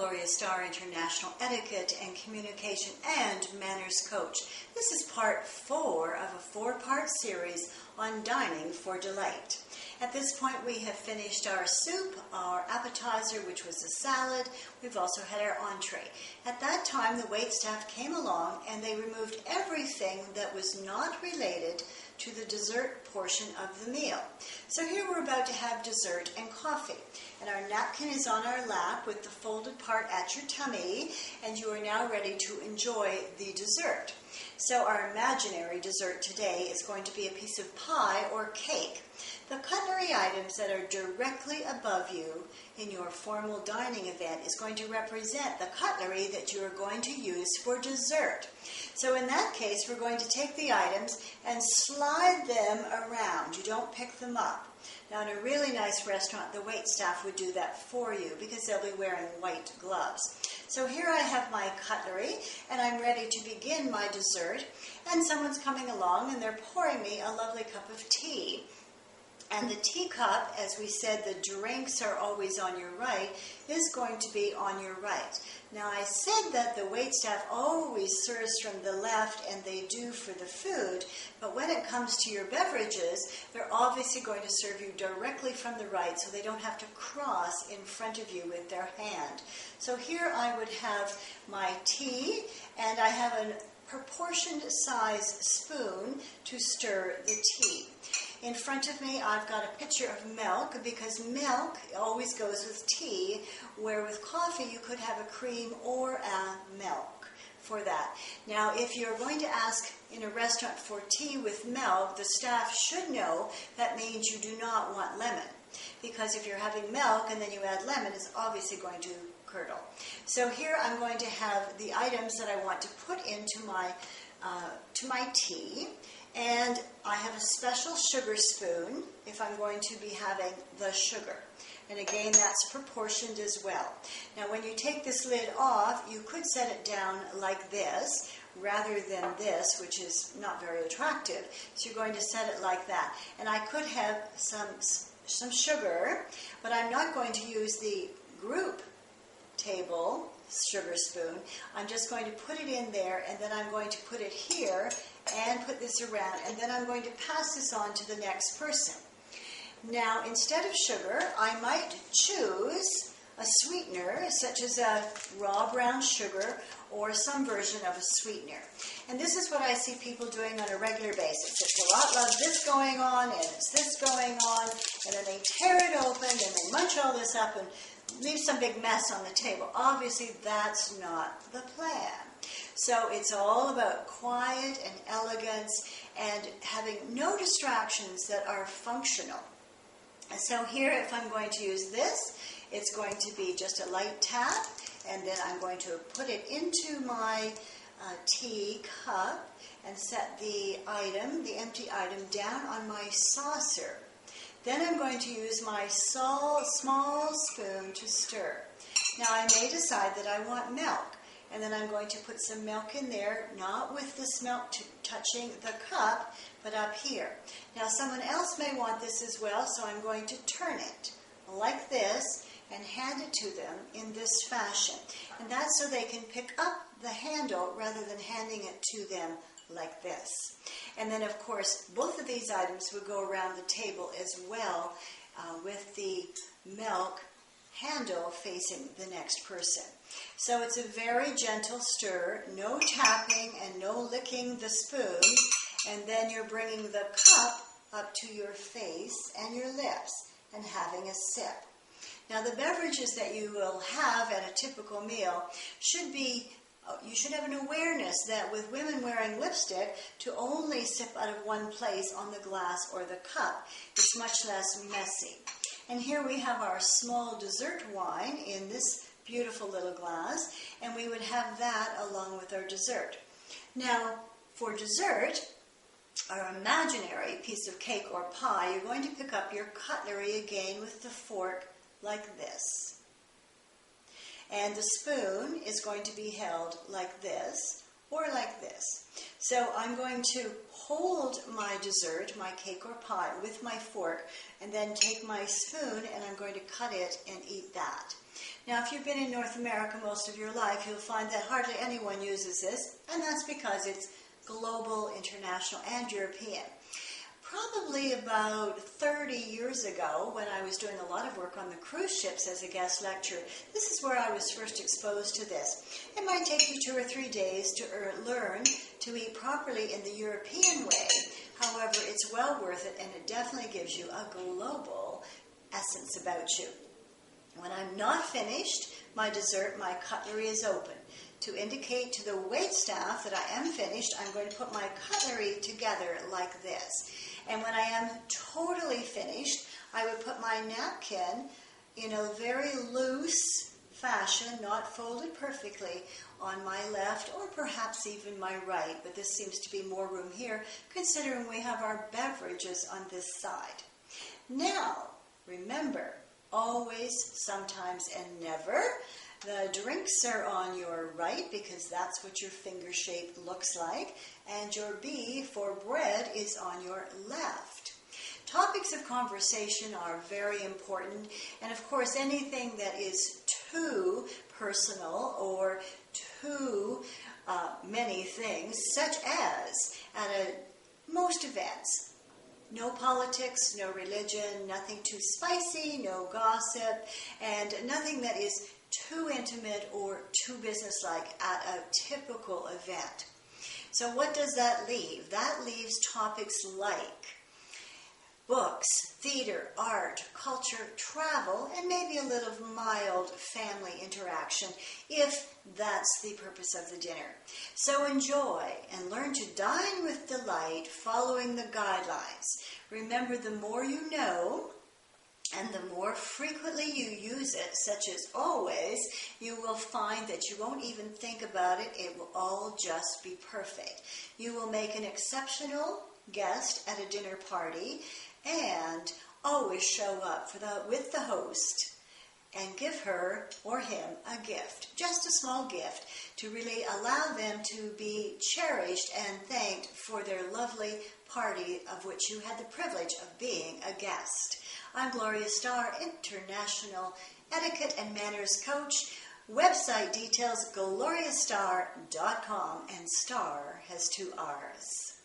Gloria Starr, International Etiquette and Communication and Manners Coach. This is part 4 of a 4-part series on dining for delight. At this point, we have finished our soup, our appetizer, which was a salad. We've also had our entree. At that time, the waitstaff came along and they removed everything that was not related to the dessert portion of the meal. So here we're about to have dessert and coffee. And our napkin is on our lap with the folded part at your tummy, and you are now ready to enjoy the dessert. So our imaginary dessert today is going to be a piece of pie or cake. The cutlery items that are directly above you in your formal dining event is going to represent the cutlery that you are going to use for dessert. So in that case, we're going to take the items and slide them around. You don't pick them up. Now, in a really nice restaurant, the waitstaff would do that for you because they'll be wearing white gloves. So here I have my cutlery, and I'm ready to begin my dessert. And someone's coming along, and they're pouring me a lovely cup of tea. And the teacup, as we said, the drinks are always on your right, is going to be on your right. Now, I said that the waitstaff always serves from the left, and they do for the food, but when it comes to your beverages, they're obviously going to serve you directly from the right, so they don't have to cross in front of you with their hand. So here I would have my tea, and I have a proportioned size spoon to stir the tea. In front of me, I've got a pitcher of milk because milk always goes with tea, where with coffee you could have a cream or a milk for that. Now, if you're going to ask in a restaurant for tea with milk, the staff should know that means you do not want lemon, because if you're having milk and then you add lemon, it's obviously going to curdle. So here I'm going to have the items that I want to put into my tea. And I have a special sugar spoon if I'm going to be having the sugar. And again, that's proportioned as well. Now, when you take this lid off, you could set it down like this rather than this, which is not very attractive. So you're going to set it like that. And I could have some sugar, but I'm not going to use the group table sugar spoon. I'm just going to put it in there, and then I'm going to put it here and put this around, and then I'm going to pass this on to the next person. Now, instead of sugar, I might choose a sweetener, such as a raw brown sugar or some version of a sweetener. And this is what I see people doing on a regular basis. It's a lot of this going on, and it's this going on, and then they tear it open, and they munch all this up and leave some big mess on the table. Obviously, that's not the plan. So it's all about quiet and elegance and having no distractions that are functional. So here, if I'm going to use this, it's going to be just a light tap, and then I'm going to put it into my tea cup and set the empty item, down on my saucer. Then I'm going to use my small spoon to stir. Now, I may decide that I want milk, and then I'm going to put some milk in there, not with this milk touching the cup, but up here. Now, someone else may want this as well, so I'm going to turn it like this and hand it to them in this fashion. And that's so they can pick up the handle rather than handing it to them like this. And then, of course, both of these items would go around the table as well, with the milk handle facing the next person. So it's a very gentle stir, no tapping and no licking the spoon, and then you're bringing the cup up to your face and your lips and having a sip. Now, the beverages that you will have at a typical meal should be, you should have an awareness that with women wearing lipstick, to only sip out of one place on the glass or the cup. It's much less messy. And here we have our small dessert wine in this beautiful little glass, and we would have that along with our dessert. Now, for dessert, our imaginary piece of cake or pie, you're going to pick up your cutlery again with the fork like this. And the spoon is going to be held like this or like this. So I'm going to hold my dessert, my cake or pie, with my fork, and then take my spoon and I'm going to cut it and eat that. Now, if you've been in North America most of your life, you'll find that hardly anyone uses this, and that's because it's global, international, and European. Probably about 30 years ago, when I was doing a lot of work on the cruise ships as a guest lecturer, this is where I was first exposed to this. It might take you 2 or 3 days to learn to eat properly in the European way. However, it's well worth it, and it definitely gives you a global essence about you. When I'm not finished, my dessert, my cutlery is open. To indicate to the waitstaff that I am finished, I'm going to put my cutlery together like this. And when I am totally finished, I would put my napkin in a very loose fashion, not folded perfectly, on my left or perhaps even my right. But this seems to be more room here, considering we have our beverages on this side. Now, remember, always, sometimes, and never. The drinks are on your right because that's what your finger shape looks like, and your B for bread is on your left. Topics of conversation are very important, and of course anything that is too personal or too many things, such as at most events, no politics, no religion, nothing too spicy, no gossip, and nothing that is too intimate or too businesslike at a typical event. So what does that leave? That leaves topics like books, theater, art, culture, travel, and maybe a little mild family interaction if that's the purpose of the dinner. So enjoy and learn to dine with delight following the guidelines. Remember, the more you know, and the more frequently you use it, such as always, you will find that you won't even think about it. It will all just be perfect. You will make an exceptional guest at a dinner party and always show up with the host and give her or him a gift, just a small gift, to really allow them to be cherished and thanked for their lovely party of which you had the privilege of being a guest. I'm Gloria Starr, International Etiquette and Manners Coach. Website details, gloriastarr.com, and Star has 2 R's.